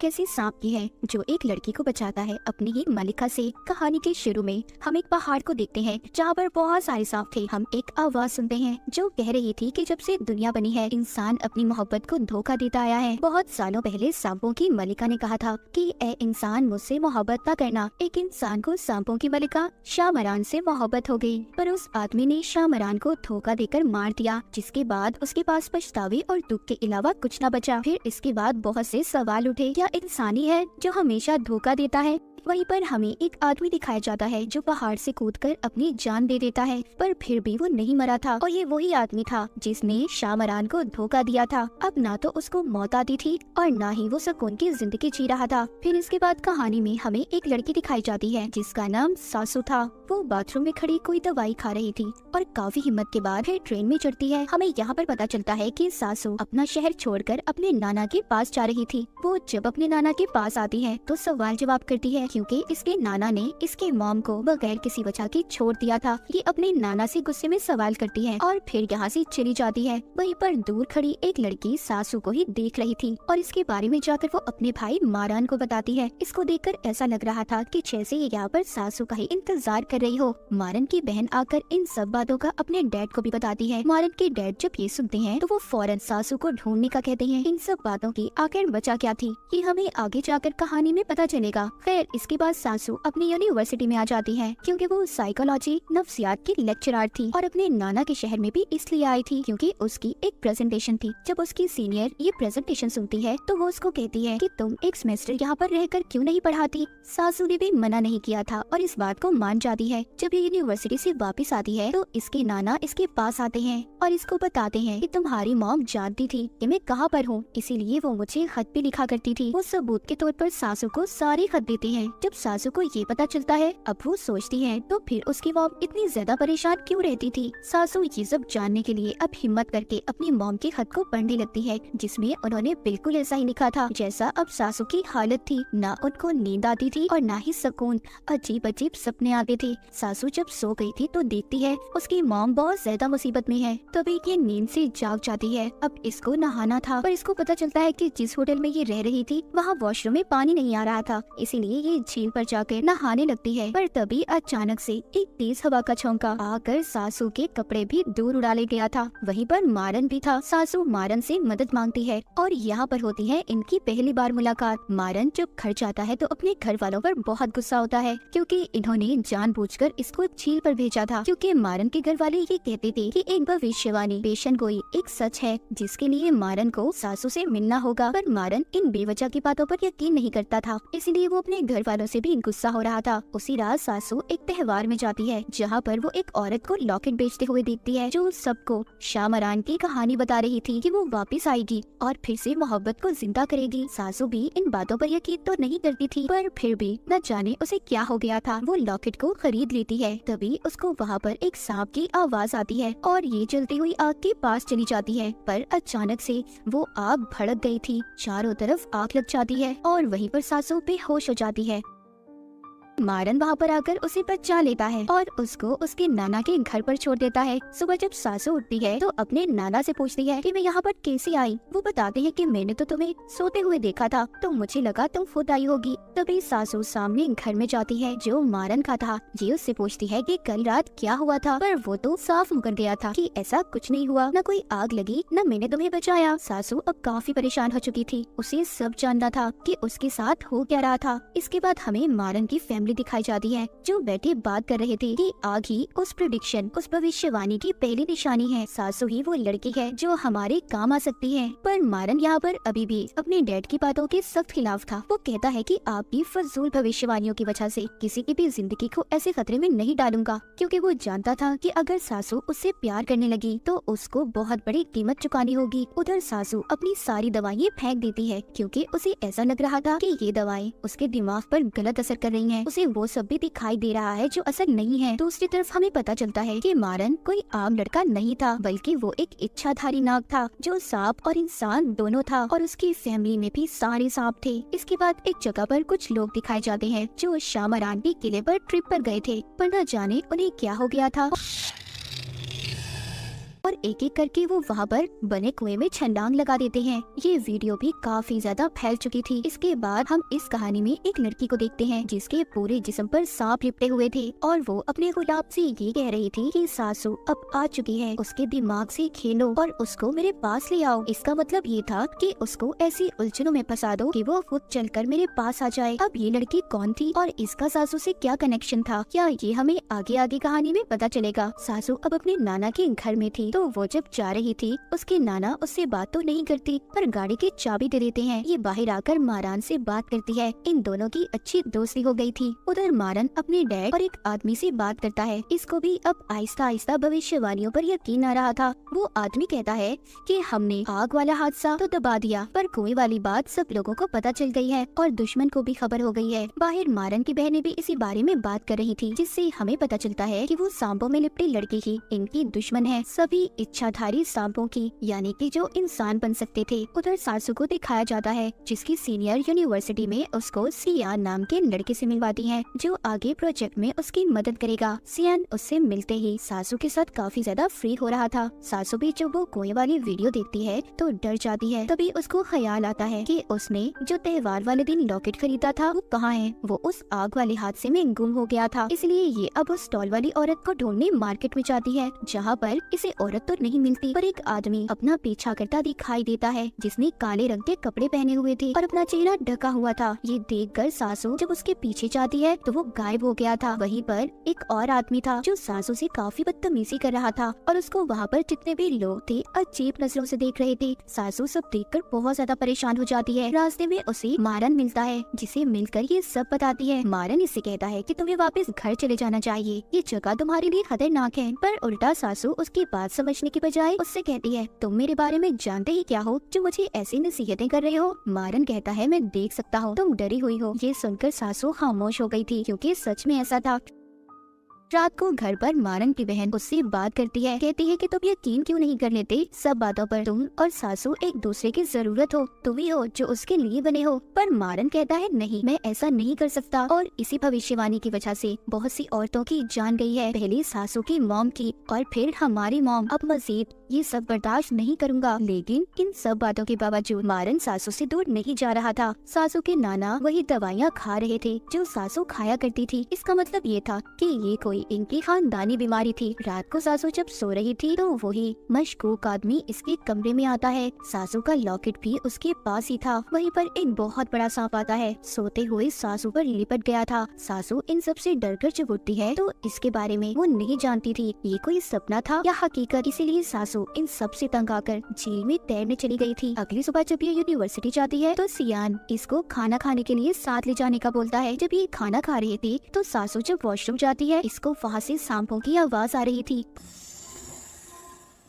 कैसी सांप की है जो एक लड़की को बचाता है अपनी ही मलिका से। कहानी के शुरू में हम एक पहाड़ को देखते हैं जहाँ पर बहुत सारे सांप थे। हम एक आवाज सुनते हैं जो कह रही थी कि जब से दुनिया बनी है इंसान अपनी मोहब्बत को धोखा देता आया है। बहुत सालों पहले सांपों की मलिका ने कहा था कि ए इंसान मुझसे मोहब्बत न करना। एक इंसान को सांपों की मलिका शाहमरान से मोहब्बत हो गई, पर उस आदमी ने शाहमरान को धोखा देकर मार दिया, जिसके बाद उसके पास पछतावे और दुख के अलावा कुछ न बचा। फिर इसके बाद बहुत से सवाल उठे, क्या इंसान ही है जो हमेशा धोखा देता है? वहीं पर हमें एक आदमी दिखाया जाता है जो पहाड़ से कूदकर अपनी जान दे देता है, पर फिर भी वो नहीं मरा था। और ये वही आदमी था जिसने शाहमरान को धोखा दिया था। अब ना तो उसको मौत आती थी और ना ही वो सुकून की जिंदगी जी रहा था। फिर इसके बाद कहानी में हमें एक लड़की दिखाई जाती है जिसका नाम सासू था। वो बाथरूम में खड़ी कोई दवाई खा रही थी और काफी हिम्मत के बाद फिर ट्रेन में चढ़ती है। हमें यहाँ पर पता चलता है कि सासू अपना शहर छोड़कर अपने नाना के पास जा रही थी। वो जब अपने नाना के पास आती है तो सवाल जवाब करती है, क्योंकि इसके नाना ने इसके मॉम को बगैर किसी वजह के छोड़ दिया था। ये अपने नाना से गुस्से में सवाल करती है और फिर यहाँ से चली जाती है। वहीं पर दूर खड़ी एक लड़की सासू को ही देख रही थी और इसके बारे में जाकर वो अपने भाई मारान को बताती है। इसको देखकर ऐसा लग रहा था कि जैसे ये यहाँ पर सासू का ही इंतजार कर रही हो। मारन की बहन आकर इन सब बातों का अपने डैड को भी बताती है। मारन के डैड जब ये सुनते हैं तो वो फौरन सासू को ढूंढने का कहते हैं। इन सब बातों की आखिर वजह क्या थी ये हमें आगे जाकर कहानी में पता चलेगा। खैर इसके बाद सासू अपनी यूनिवर्सिटी में आ जाती है क्योंकि वो साइकोलॉजी नफ्सियात की लेक्चरर थी और अपने नाना के शहर में भी इसलिए आई थी क्योंकि उसकी एक प्रेजेंटेशन थी। जब उसकी सीनियर ये प्रेजेंटेशन सुनती है तो वो उसको कहती है कि तुम एक सेमेस्टर यहाँ पर रहकर क्यों नहीं पढ़ाती। सासू ने भी मना नहीं किया था और इस बात को मान जाती है। जब ये यूनिवर्सिटी से वापस आती है तो इसके नाना इसके पास आते हैं और इसको बताते हैं कि तुम्हारी मॉम जानती थी कि मैं कहाँ पर हूँ, इसीलिए वो मुझे खत भी लिखा करती थी। वो सबूत के तौर पर सासू को सारे खत देते हैं। जब सासू को ये पता चलता है अब वो सोचती है तो फिर उसकी मॉम इतनी ज्यादा परेशान क्यों रहती थी। सासू ये सब जानने के लिए अब हिम्मत करके अपनी मॉम के खत को पढ़ने लगती है, जिसमें उन्होंने बिल्कुल ऐसा ही लिखा था जैसा अब सासू की हालत थी। ना उनको नींद आती थी और ना ही सुकून, अजीब अजीब सपने आते थे। सासू जब सो गई थी तो देखती है उसकी मॉम बहुत ज्यादा मुसीबत में है। तभी ये नींद से जाग जाती है। अब इसको नहाना था, पर इसको पता चलता है कि जिस होटल में ये रह रही थी वहाँ वॉशरूम में पानी नहीं आ रहा था, इसीलिए ये झील पर जाकर नहाने लगती है। पर तभी अचानक से एक तेज हवा का झोंका आकर सासू के कपड़े भी दूर उड़ा ले गया था। वहीं पर मारन भी था। सासू मारन से मदद मांगती है और यहाँ पर होती है इनकी पहली बार मुलाकात। मारन जब घर जाता है तो अपने घर वालों पर बहुत गुस्सा होता है क्योंकि इन्होंने जानबूझकर इसको झील पर भेजा था, क्योंकि मारन के घर वाले ये कहते थे कि एक भविष्यवाणी पेशन गोई एक सच है जिसके लिए मारन को सासू से मिलना होगा। पर मारन इन बेवजह की बातों पर यकीन नहीं करता था, इसलिए वो अपने घर वालों से भी गुस्सा हो रहा था। उसी रात सासू एक त्योहार में जाती है जहाँ पर वो एक औरत को लॉकेट बेचते हुए देखती है जो सबको शाहमरान की कहानी बता रही थी कि वो वापस आएगी और फिर से मोहब्बत को जिंदा करेगी। सासू भी इन बातों पर यकीन तो नहीं करती थी, पर फिर भी न जाने उसे क्या हो गया था। वो लॉकेट को खरीद लेती है। तभी उसको वहाँ पर एक सांप की आवाज आती है और ये जलती हुई आग के पास चली जाती है, पर अचानक से वो आग भड़क गई थी। चारों तरफ आग लग जाती है और वहीं पर सासू बेहोश हो जाती है। मारन वहाँ पर आकर उसे बचा लेता है और उसको उसके नाना के घर पर छोड़ देता है। सुबह जब सासू उठती है तो अपने नाना से पूछती है कि मैं यहाँ पर कैसे आई। वो बताते हैं कि मैंने तो तुम्हें सोते हुए देखा था तो मुझे लगा तुम खुद आई होगी। तभी सासू सामने घर में जाती है जो मारन का था। ये उससे पूछती है कि कल रात क्या हुआ था, पर वो तो साफ मुकर गया था कि ऐसा कुछ नहीं हुआ, न कोई आग लगी न मैंने तुम्हें बचाया। सासू अब काफी परेशान हो चुकी थी, उसे सब जानना था कि उसके साथ हो क्या रहा था। इसके बाद हमें मारन की फैमिली दिखाई जाती है जो बैठे बात कर रहे थे कि आग ही उस प्रेडिक्शन उस भविष्यवाणी की पहली निशानी है। सासू ही वो लड़की है जो हमारे काम आ सकती है। पर मारन यहाँ पर अभी भी अपने डैड की बातों के सख्त खिलाफ था। वो कहता है कि आपकी फजूल भविष्यवाणियों की वजह से किसी की भी जिंदगी को ऐसे खतरे में नहीं डालूंगा, क्योंकि वो जानता था कि अगर सासू उससे प्यार करने लगी तो उसको बहुत बड़ी कीमत चुकानी होगी। उधर सासू अपनी सारी दवाइयाँ फेंक देती है क्योंकि उसे ऐसा लग रहा था कि ये दवाएं उसके दिमाग पर गलत असर कर रही हैं। उसे वो सब भी दिखाई दे रहा है जो असल नहीं है। दूसरी तरफ हमें पता चलता है कि मारन कोई आम लड़का नहीं था, बल्कि वो एक इच्छाधारी नाग था जो सांप और इंसान दोनों था और उसकी फैमिली में भी सारे सांप थे। इसके बाद एक जगह पर कुछ लोग दिखाए जाते हैं जो शाहमरान के किले पर ट्रिप पर गए थे, पर न जाने उन्हें क्या हो गया था और एक एक करके वो वहाँ पर बने कुएं में छलांग लगा देते हैं। ये वीडियो भी काफी ज्यादा फैल चुकी थी। इसके बाद हम इस कहानी में एक लड़की को देखते हैं जिसके पूरे जिस्म पर सांप लिपटे हुए थे और वो अपने गुलाब से ये कह रही थी कि सासू अब आ चुकी है, उसके दिमाग से खेलो और उसको मेरे पास ले आओ। इसका मतलब ये था कि उसको ऐसी उलझनों में फंसा दो कि वो खुद चलकर मेरे पास आ जाए। अब ये लड़की कौन थी और इसका सासू से क्या कनेक्शन था, क्या ये हमें आगे आगे कहानी में पता चलेगा। सासू अब अपने नाना के घर में थी, तो वो जब जा रही थी उसके नाना उससे बात तो नहीं करती पर गाड़ी की चाबी दे देते हैं। ये बाहर आकर मारान से बात करती है। इन दोनों की अच्छी दोस्ती हो गई थी। उधर मारन अपने डैड और एक आदमी से बात करता है। इसको भी अब आहिस्ता आहिस्ता भविष्यवाणियों पर यकीन आ रहा था। वो आदमी कहता है कि हमने आग वाला हादसा तो दबा दिया पर कुएं वाली बात सब लोगों को पता चल गई है और दुश्मन को भी खबर हो गई है। बाहर मारन की बहनें भी इसी बारे में बात कर रही थी, जिससे हमें पता चलता है कि वो सांपों में लिपटी लड़की ही इनकी दुश्मन है, सभी इच्छाधारी सांपों की, यानी कि जो इंसान बन सकते थे। उधर सासू को दिखाया जाता है जिसकी सीनियर यूनिवर्सिटी में उसको सियान नाम के लड़के से मिलवाती है जो आगे प्रोजेक्ट में उसकी मदद करेगा। सियान उससे मिलते ही सासू के साथ काफी ज्यादा फ्री हो रहा था। सासू भी जब वो कुएं वाली वीडियो देखती है तो डर जाती है। तभी उसको ख्याल आता है कि उसने जो त्योहार वाले दिन लॉकेट खरीदा था वो कहाँ है। वो उस आग वाले हादसे में गुम हो गया था, इसलिए ये अब उस स्टॉल वाली औरत को ढूंढने मार्केट में जाती है, जहाँ पर इसे औरत तो नहीं मिलती पर एक आदमी अपना पीछा करता दिखाई देता है जिसने काले रंग के कपड़े पहने हुए थे और अपना चेहरा ढका हुआ था। ये देखकर सासू जब उसके पीछे जाती है तो वो गायब हो गया था। वहीं पर एक और आदमी था जो सासू से काफी बदतमीजी कर रहा था और उसको वहाँ पर जितने भी लोग थे अजीब नजरों से देख रहे थे। सासू सब देखकर बहुत ज्यादा परेशान हो जाती है। रास्ते में उसे मारन मिलता है जिसे मिलकर ये सब बताती है। मारन इससे कहता है कि तुम्हें वापस घर चले जाना चाहिए, ये जगह तुम्हारे लिए खतरनाक है। पर उल्टा सासू उसकी बात समझने की बजाय उससे कहती है तुम मेरे बारे में जानते ही क्या हो जो मुझे ऐसी नसीहतें कर रहे हो। मारन कहता है मैं देख सकता हूँ तुम डरी हुई हो। ये सुनकर सासू खामोश हो गई थी क्योंकि सच में ऐसा था। रात को घर पर मारन की बहन उससे बात करती है, कहती है कि तुम यकीन क्यों नहीं कर लेते सब बातों पर। तुम और सासू एक दूसरे की जरूरत हो, तुम ही हो जो उसके लिए बने हो। पर मारन कहता है नहीं, मैं ऐसा नहीं कर सकता और इसी भविष्यवाणी की वजह से बहुत सी औरतों की जान गई है, पहले सासू की मॉम की और फिर हमारी मॉम। अब मजीद ये सब बर्दाश्त नहीं करूँगा। लेकिन इन सब बातों के बावजूद मारन सासू से दूर नहीं जा रहा था। सासू के नाना वही दवाइयाँ खा रहे थे जो सासू खाया करती थी। इसका मतलब ये था कि ये कोई इनकी खानदानी बीमारी थी। रात को सासू जब सो रही थी तो वही मशकूक आदमी इसके कमरे में आता है। सासू का लॉकेट भी उसके पास ही था। वहीं पर एक बहुत बड़ा सांप आता है, सोते हुए सासू पर लिपट गया था। सासू इन सब से डरकर जब उठती है तो इसके बारे में वो नहीं जानती थी ये कोई सपना था या हकीकत, इसीलिए सासू इन सब से तंग आकर झील में तैरने चली गई थी। अगली सुबह जब ये यूनिवर्सिटी जाती है तो सियान इसको खाना खाने के लिए साथ ले जाने का बोलता है। जब ये खाना खा रही थी तो सासू जब वॉशरूम जाती है इसको वहाँ से सांपों की आवाज आ रही थी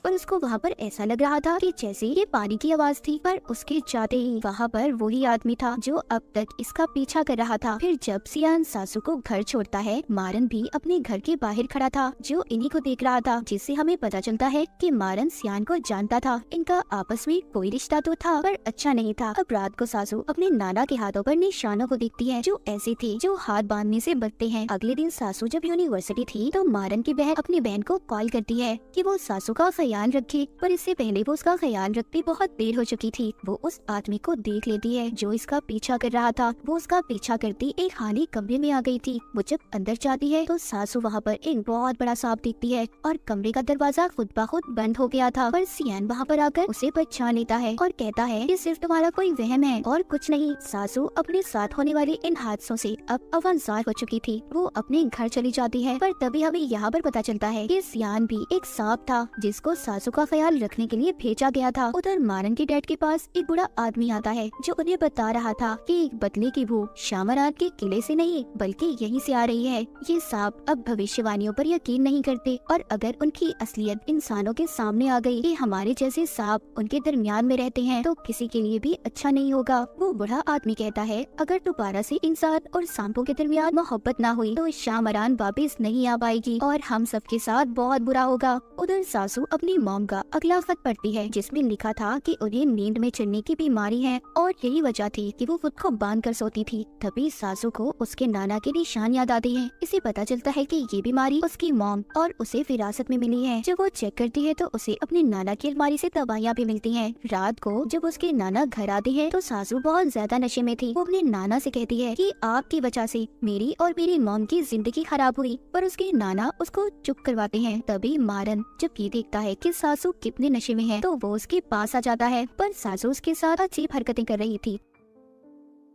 पर उसको वहाँ पर ऐसा लग रहा था कि जैसे ये पानी की आवाज थी। पर उसके जाते ही वहाँ पर वही आदमी था जो अब तक इसका पीछा कर रहा था। फिर जब सियान सासू को घर छोड़ता है, मारन भी अपने घर के बाहर खड़ा था जो इन्हीं को देख रहा था, जिससे हमें पता चलता है कि मारन सियान को जानता था। इनका आपस में कोई रिश्ता तो था पर अच्छा नहीं था। अब रात को सासू अपने नाना के हाथों पर निशानों को देखती है जो ऐसे थे जो हाथ बांधने से बचते हैं। अगले दिन सासू जब यूनिवर्सिटी थी तो मारन की बहन अपनी बहन को कॉल करती है कि वो सासू का ख्याल रखे, पर इससे पहले वो उसका ख्याल रखती बहुत देर हो चुकी थी। वो उस आदमी को देख लेती है जो इसका पीछा कर रहा था। वो उसका पीछा करती एक खाली कमरे में आ गई थी। वो जब अंदर जाती है तो सासू वहाँ पर एक बहुत बड़ा सांप देखती है और कमरे का दरवाजा खुद ब खुद बंद हो गया था। पर सियान वहाँ पर आकर उसे पहचान लेता है और कहता है ये सिर्फ तुम्हारा कोई वहम है और कुछ नहीं। सासू अपने साथ होने वाले इन हादसों से अब अवंजार हो चुकी थी। वो अपने घर चली जाती है पर तभी हमें यहाँ पर पता चलता है कि सियान भी एक सांप था जिसको सासू का ख्याल रखने के लिए भेजा गया था। उधर मारन के डैड के पास एक बूढ़ा आदमी आता है जो उन्हें बता रहा था कि एक बदले की भूख शामरात के किले से नहीं बल्कि यहीं से आ रही है। ये सांप अब भविष्यवाणियों पर यकीन नहीं करते और अगर उनकी असलियत इंसानों के सामने आ गई कि हमारे जैसे सांप उनके दरमियान में रहते हैं तो किसी के लिए भी अच्छा नहीं होगा। वो बूढ़ा आदमी कहता है अगर दोबारा से इंसान और सांपों के दरमियान मोहब्बत ना हुई तो शामरान वापस नहीं आ पाएगी और हम सबके साथ बहुत बुरा होगा। उधर सासू अपने अपनी मॉम का अगला खत पढ़ती है जिसमें लिखा था कि उन्हें नींद में चढ़ने की बीमारी है और यही वजह थी कि वो खुद को बांध कर सोती थी। तभी सासू को उसके नाना के निशान याद आते हैं। इसे पता चलता है कि ये बीमारी उसकी मॉम और उसे विरासत में मिली है। जब वो चेक करती है तो उसे अपने नाना की अलमारी से दवाइयाँ भी मिलती हैं। रात को जब उसके नाना घर आते हैं तो सासू बहुत ज्यादा नशे में थी। वो अपने नाना से कहती है कि आपकी वजह से मेरी और मेरी मॉम की जिंदगी खराब हुई, पर उसके नाना उसको चुप करवाते हैं। तभी मारन जब ये देखता है कि सासू कितने नशे में है तो वो उसके पास आ जाता है, पर सासू उसके साथ अजीब हरकतें कर रही थी।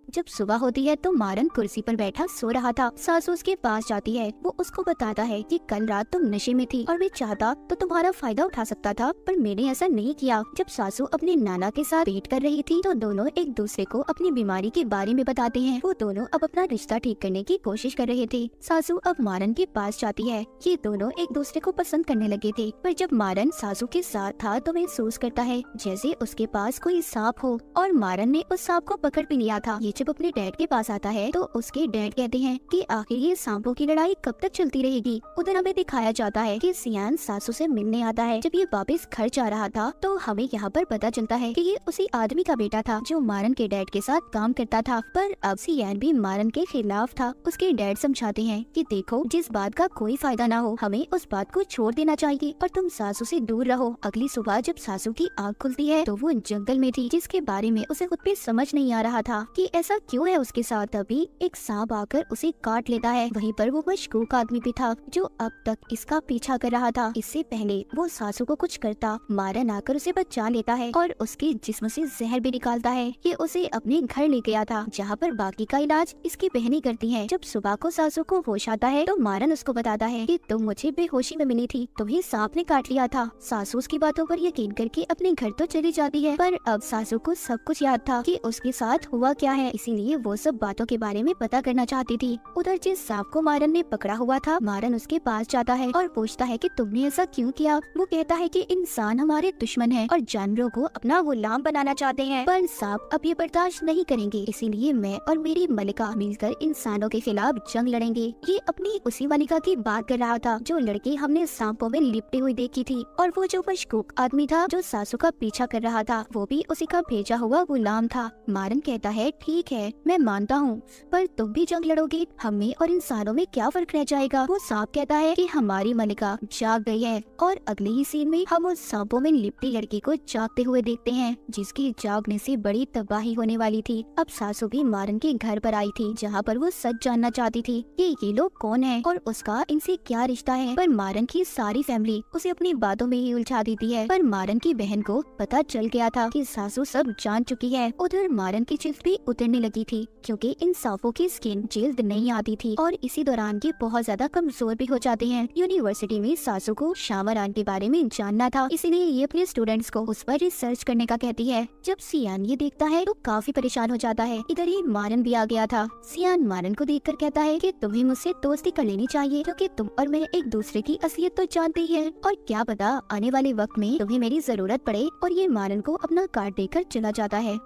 जब सुबह होती है तो मारन कुर्सी पर बैठा सो रहा था। सासू उसके पास जाती है। वो उसको बताता है कि कल रात तुम नशे में थी और मैं चाहता तो तुम्हारा फायदा उठा सकता था, पर मैंने ऐसा नहीं किया। जब सासू अपने नाना के साथ भेंट कर रही थी तो दोनों एक दूसरे को अपनी बीमारी के बारे में बताते हैं। वो दोनों अब अपना रिश्ता ठीक करने की कोशिश कर रहे थे। सासू अब मारन के पास जाती है। ये दोनों एक दूसरे को पसंद करने लगे थे, पर जब मारन सासू के साथ था तो महसूस करता है जैसे उसके पास कोई सांप हो, और मारन ने उस सांप को पकड़ भी लिया था। ये जब अपने डैड के पास आता है तो उसके डैड कहते हैं कि आखिर ये सांपों की लड़ाई कब तक चलती रहेगी। उधर हमें दिखाया जाता है कि सियान सासू से मिलने आता है। जब ये वापस घर जा रहा था तो हमें यहाँ पर पता चलता है कि ये उसी आदमी का बेटा था जो मारन के डैड के साथ काम करता था। पर अब सियान भी मारन के खिलाफ था। उसके डैड समझाते हैं कि देखो, जिस बात का कोई फायदा ना हो हमें उस बात को छोड़ देना चाहिए और तुम सासू से दूर रहो। अगली सुबह जब सासू की आँख खुलती है तो वो जंगल में थी, जिसके बारे में उसे खुद भी समझ नहीं आ रहा था कि ऐसा क्यों है उसके साथ। तभी एक सांप आकर उसे काट लेता है। वहीं पर वो मशकूक आदमी भी था जो अब तक इसका पीछा कर रहा था। इससे पहले वो सासू को कुछ करता, मारन आकर उसे बचा लेता है और उसके जिस्म से जहर भी निकालता है। ये उसे अपने घर ले गया था, जहाँ पर बाकी का इलाज इसकी बहनें करती हैं। जब सुबह को सासू को होश आता है तो मारन उसको बताता है कि तुम मुझे बेहोशी में मिली थी, तुम्हें सांप ने काट लिया था। सासू उसकी बातों पर यकीन करके अपने घर तो चली जाती है, पर अब सासू को सब कुछ याद था कि उसके साथ हुआ क्या है, इसीलिए वो सब बातों के बारे में पता करना चाहती थी। उधर जिस सांप को मारन ने पकड़ा हुआ था, मारन उसके पास जाता है और पूछता है कि तुमने ऐसा क्यों किया। वो कहता है कि इंसान हमारे दुश्मन हैं और जानवरों को अपना गुलाम बनाना चाहते हैं, पर सांप अब ये बर्दाश्त नहीं करेंगे, इसीलिए मैं और मेरी मलिका मिलकर इंसानों के खिलाफ जंग लड़ेंगे। ये अपनी उसी मलिका की बात कर रहा था जो लड़की हमने सांपों में लिपटी हुई देखी थी, और वो जो मशकूक आदमी था जो सासू का पीछा कर रहा था वो भी उसी का भेजा हुआ गुलाम था। मारन कहता है ठीक है, मैं मानता हूँ, पर तुम भी जंग लड़ोगे, हमें और इंसानों में क्या फर्क रह जाएगा। वो सांप कहता है कि हमारी मलिका जाग गई है, और अगले ही सीन में हम उस सांपों में लिपटी लड़की को जागते हुए देखते हैं, जिसकी जागने से बड़ी तबाही होने वाली थी। अब सासू भी मारन के घर पर आई थी, जहाँ पर वो सच जानना चाहती थी कि ये लोग कौन है और उसका इनसे क्या रिश्ता है। पर मारन की सारी फैमिली उसे अपनी बातों में ही उलझा देती है। पर मारन की बहन को पता चल गया था कि सासू सब जान चुकी है। उधर मारन की जिल्द भी उतरने लगी थी, क्योंकि इन सांपों की स्किन जिल्द नहीं आती थी, और इसी दौरान ये बहुत ज्यादा कमजोर भी हो जाते हैं। यूनिवर्सिटी में सासू को शामरान के बारे में जानना था, इसीलिए ये अपने स्टूडेंट्स को उस पर रिसर्च करने का कहती है। जब सियान ये देखता है तो काफी परेशान हो जाता है। इधर ही मारन भी आ गया था। सियान मारन को देखकर कहता है कि तुम्हें मुझसे दोस्ती कर लेनी चाहिए, क्योंकि तुम और मैं एक दूसरे की असलियत तो जानते ही हैं, और क्या पता आने वाले वक्त में तुम्हें मेरी जरूरत पड़े। और ये मारन को अपना कार्ड देकर चला जाता है।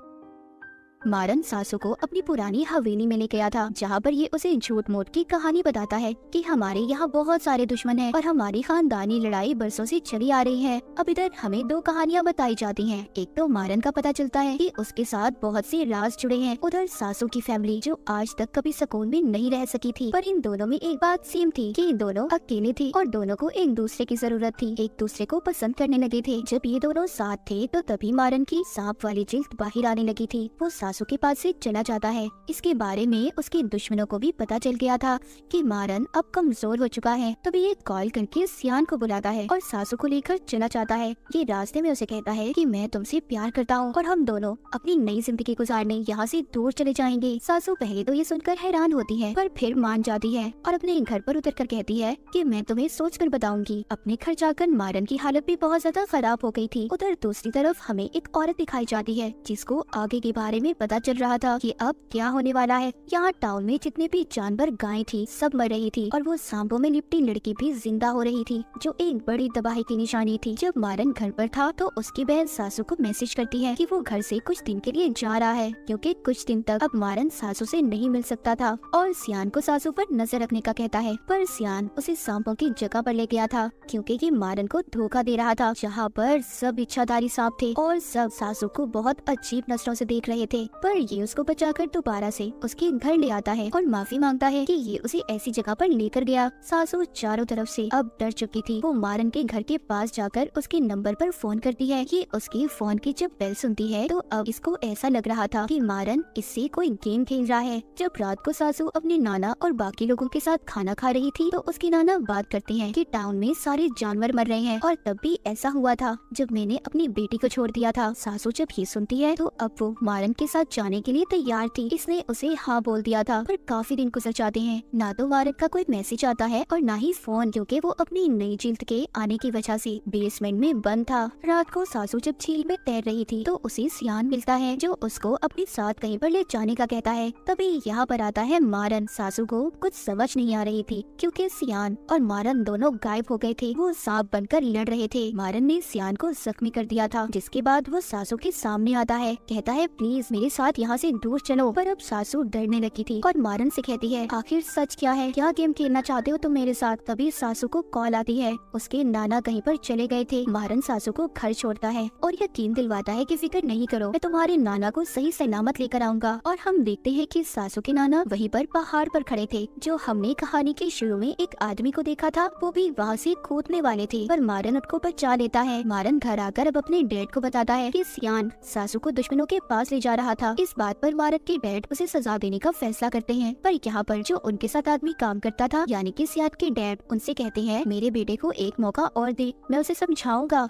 मारन सासू को अपनी पुरानी हवेली में ले गया था, जहाँ पर ये उसे झूठ मूठ की कहानी बताता है कि हमारे यहाँ बहुत सारे दुश्मन हैं और हमारी खानदानी लड़ाई बरसों से चली आ रही है। अब इधर हमें दो कहानियाँ बताई जाती हैं। एक तो मारन का पता चलता है कि उसके साथ बहुत से राज जुड़े हैं। उधर सासू की फैमिली जो आज तक कभी सुकून में नहीं रह सकी थी, पर इन दोनों में एक बात सेम थी कि दोनों अकेले थे और दोनों को एक दूसरे की जरूरत थी, एक दूसरे को पसंद करने लगे थे। जब ये दोनों साथ थे तो तभी मारन की सांप वाली जिल्द बाहर आने लगी थी। वो सासू के पास से चला जाता है। इसके बारे में उसके दुश्मनों को भी पता चल गया था कि मारन अब कमजोर हो चुका है। तभी ये कॉल करके सियान को बुलाता है और सासू को लेकर चला जाता है। ये रास्ते में उसे कहता है कि मैं तुमसे प्यार करता हूँ और हम दोनों अपनी नई जिंदगी गुजारने यहाँ से दूर चले जाएंगे। सासू पहले तो ये सुनकर हैरान होती है, पर फिर मान जाती है और अपने घर पर उतर कर कहती है कि मैं तुम्हें सोच कर बताऊंगी। अपने घर जाकर मारन की हालत भी बहुत ज्यादा खराब हो गई थी। उधर दूसरी तरफ हमें एक औरत दिखाई जाती है जिसको आगे के बारे में पता चल रहा था कि अब क्या होने वाला है। यहाँ टाउन में जितने भी जानवर, गाय थी, सब मर रही थी और वो सांपों में लिपटी लड़की भी जिंदा हो रही थी, जो एक बड़ी तबाही की निशानी थी। जब मारन घर पर था तो उसकी बहन सासू को मैसेज करती है कि वो घर से कुछ दिन के लिए जा रहा है, क्योंकि कुछ दिन तक अब मारन सासू से नहीं मिल सकता था, और सियान को सासू पर नजर रखने का कहता है। पर सियान उसे सांपों की जगह पर ले गया था, क्योंकि ये मारन को धोखा दे रहा था, जहाँ पर सब इच्छाधारी सांप थे और सब सासू को बहुत अजीब नजरों से देख रहे थे। पर ये उसको बचाकर दोबारा से उसके घर ले आता है और माफी मांगता है कि ये उसे ऐसी जगह पर लेकर गया। सासू चारों तरफ से अब डर चुकी थी। वो मारन के घर के पास जाकर उसके नंबर पर फोन करती है। ये उसकी फोन की जब बेल सुनती है तो अब इसको ऐसा लग रहा था कि मारन इससे कोई गेम खेल रहा है। जब रात को सासू अपने नाना और बाकी लोगों के साथ खाना खा रही थी तो उसकी नाना बात करती है कि टाउन में सारे जानवर मर रहे हैं और तब भी ऐसा हुआ था जब मैंने अपनी बेटी को छोड़ दिया था। सासू जब ये सुनती है तो अब वो मारन के साथ जाने के लिए तैयार थी। इसने उसे हाँ बोल दिया था, पर काफी दिन गुजर जाते हैं, ना तो मारन का कोई मैसेज आता है और ना ही फोन, क्योंकि वो अपनी नई जिल्द के आने की वजह से बेसमेंट में बंद था। रात को सासू जब झील में तैर रही थी तो उसे सियान मिलता है, जो उसको अपने साथ कहीं पर ले जाने का कहता है। तभी यहाँ पर आता है मारन। सासू को कुछ समझ नहीं आ रही थी, क्योंकि सियान और मारन दोनों गायब हो गए थे। वो सांप बनकर लड़ रहे थे। मारन ने सियान को जख्मी कर दिया था, जिसके बाद वो सासू के सामने आता है, कहता है प्लीज मेरे साथ यहाँ से दूर चलो। पर अब सासू डरने लगी थी और मारन से कहती है आखिर सच क्या है, क्या गेम खेलना चाहते हो तुम मेरे साथ। तभी सासू को कॉल आती है, उसके नाना कहीं पर चले गए थे। मारन सासू को घर छोड़ता है और यकीन दिलवाता है कि फिक्र नहीं करो, मैं तुम्हारे नाना को सही सलामत लेकर आऊंगा। और हम देखते हैं कि सासू के नाना वहीं पर पहाड़ पर खड़े थे, जो हमने कहानी के शुरू में एक आदमी को देखा था, वो भी वहाँ से कूदने वाले थे, पर मारन उनको बचा लेता है। मारन घर आकर अब अपने डैड को बताता है कि सियान सासू को दुश्मनों के पास ले जा रहा था। इस बात पर मारन के डैड उसे सजा देने का फैसला करते हैं, पर यहाँ पर जो उनके साथ आदमी काम करता था, यानी कि सियान के डैड, उनसे कहते हैं मेरे बेटे को एक मौका और दे, मैं उसे समझाऊंगा।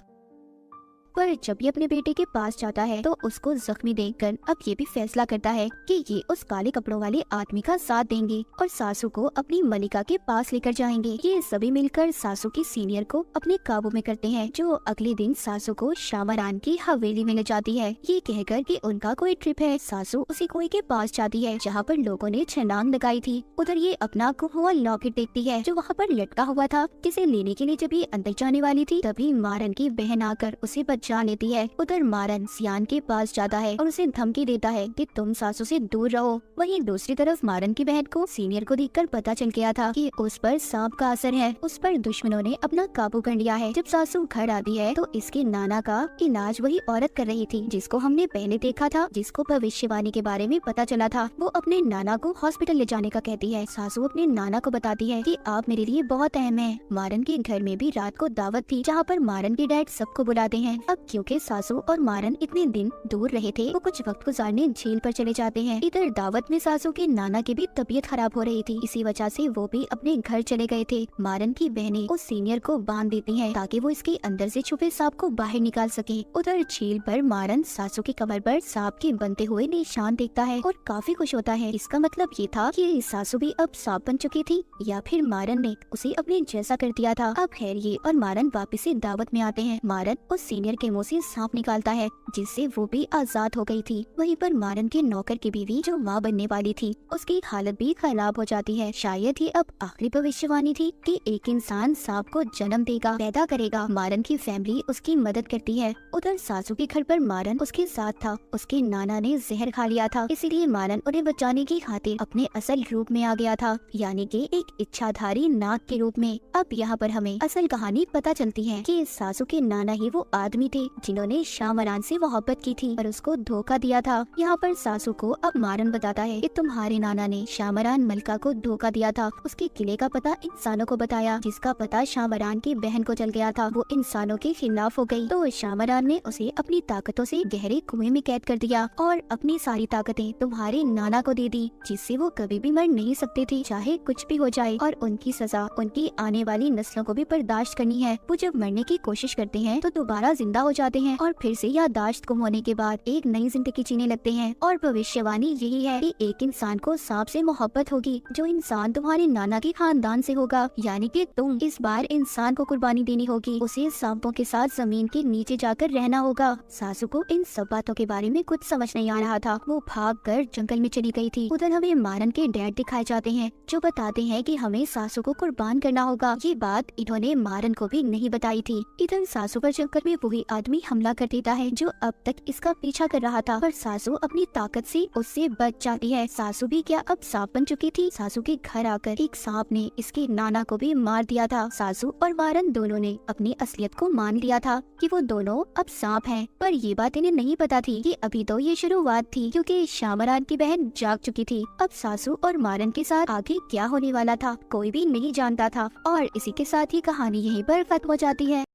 पर जब ये अपने बेटे के पास जाता है तो उसको जख्मी देखकर अब ये भी फैसला करता है कि ये उस काले कपड़ों वाले आदमी का साथ देंगे और सासू को अपनी मलिका के पास लेकर जाएंगे। ये सभी मिलकर सासू की सीनियर को अपने काबू में करते हैं, जो अगले दिन सासू को शामरान की हवेली में ले जाती है, ये कहकर कि उनका कोई ट्रिप है। सासू उसी कुएं के पास जाती है जहाँ पर लोगों ने छलांग लगाई थी। उधर ये अपना गुम हुआ लॉकेट देखती है, जो वहाँ पर लटका हुआ था। जिसे लेने के लिए जब ये अंदर जाने वाली थी, तभी मारन की बहन आकर उसे बचा लेती है। उधर मारन सियान के पास जाता है और उसे धमकी देता है कि तुम सासू से दूर रहो। वहीं दूसरी तरफ मारन की बहन को सीनियर को देखकर पता चल गया था कि उस पर सांप का असर है। उस पर दुश्मनों ने अपना काबू कर लिया है। जब सासू घर आती है तो इसके नाना का इलाज वही औरत कर रही थी जिसको हमने पहले देखा था, जिसको भविष्यवाणी के बारे में पता चला था। वो अपने नाना को हॉस्पिटल ले जाने का कहती है। सासू अपने नाना को बताती है कि आप मेरे लिए बहुत अहम है। मारन के घर में भी रात को दावत थी, जहाँ पर मारन के डैड सबको बुलाते हैं। अब क्योंकि सासू और मारन इतने दिन दूर रहे थे, वो कुछ वक्त गुजारने झील पर चले जाते हैं। इधर दावत में सासू के नाना की भी तबीयत खराब हो रही थी, इसी वजह से वो भी अपने घर चले गए थे। मारन की बहनें उस सीनियर को बांध देती हैं ताकि वो इसके अंदर से छुपे सांप को बाहर निकाल सके। उधर झील पर मारन सासू की कमर पर सांप के बनते हुए निशान देखता है और काफी खुश होता है। इसका मतलब ये था कि सासू भी अब सांप बन चुकी थी, या फिर मारन ने उसे अपने जैसा कर दिया था। अब खैर ये और मारन वापस से दावत में आते हैं। मारन उस सीनियर के मुंह से सांप निकालता है, जिससे वो भी आजाद हो गई थी। वहीं पर मारन के नौकर की बीवी जो माँ बनने वाली थी, उसकी हालत भी खराब हो जाती है। शायद ही अब आखिरी भविष्यवाणी थी कि एक इंसान सांप को जन्म देगा, पैदा करेगा। मारन की फैमिली उसकी मदद करती है। उधर सासू के घर पर मारन उसके साथ था। उसके नाना ने जहर खा लिया था, इसीलिए मारन उन्हें बचाने की खातिर अपने असल रूप में आ गया था, यानी कि एक इच्छाधारी नाग के रूप में। अब यहाँ पर हमें असल कहानी पता चलती है कि सासू के नाना ही वो आदमी थे जिन्होंने शामरान से मोहब्बत की थी और उसको धोखा दिया था। यहाँ पर सासू को अब मारन बताता है कि तुम्हारे नाना ने शामरान मलिका को धोखा दिया था। उसके किले का पता इंसानों को बताया, जिसका पता शामरान की बहन को चल गया था। वो इंसानों के खिलाफ हो गई, तो शामरान ने उसे अपनी ताकतों से गहरे कुएं में कैद कर दिया और अपनी सारी ताकतें तुम्हारे नाना को दे दी, जिससे वो कभी भी मर नहीं सकते थे, चाहे कुछ भी हो जाए। और उनकी सजा उनकी आने वाली नस्लों को भी बर्दाश्त करनी है। वो जब मरने की कोशिश करते हैं तो दोबारा जिंदा बड़ा हो जाते हैं और फिर से याददाश्त गुम होने के बाद एक नई जिंदगी जीने लगते हैं। और भविष्यवाणी यही है कि एक इंसान को सांप से मोहब्बत होगी, जो इंसान तुम्हारे नाना के खानदान से होगा, यानी कि तुम इस बार इंसान को कुर्बानी देनी होगी, उसे सांपों के साथ जमीन के नीचे जाकर रहना होगा। सासू को इन सब बातों के बारे में कुछ समझ नहीं आ रहा था। वो भागकर जंगल में चली गई थी। उधर हमें मारन के डैड दिखाए जाते हैं, जो बताते हैं कि हमें सासू को कुर्बान करना होगा। ये बात इन्होंने मारन को भी नहीं बताई थी। इधर सासू पर जंगल में वही आदमी हमला कर देता है जो अब तक इसका पीछा कर रहा था, पर सासू अपनी ताकत से उससे बच जाती है। सासू भी क्या अब सांप बन चुकी थी। सासू के घर आकर एक सांप ने इसके नाना को भी मार दिया था। सासू और मारन दोनों ने अपनी असलियत को मान लिया था कि वो दोनों अब सांप हैं, पर ये बात इन्हें नहीं पता थी कि अभी तो ये शुरुआत थी, क्योंकि शामरान की बहन जाग चुकी थी। अब सासू और मारन के साथ आगे क्या होने वाला था कोई भी नहीं जानता था। और इसी के साथ ही कहानी यहीं पर खत्म हो जाती है।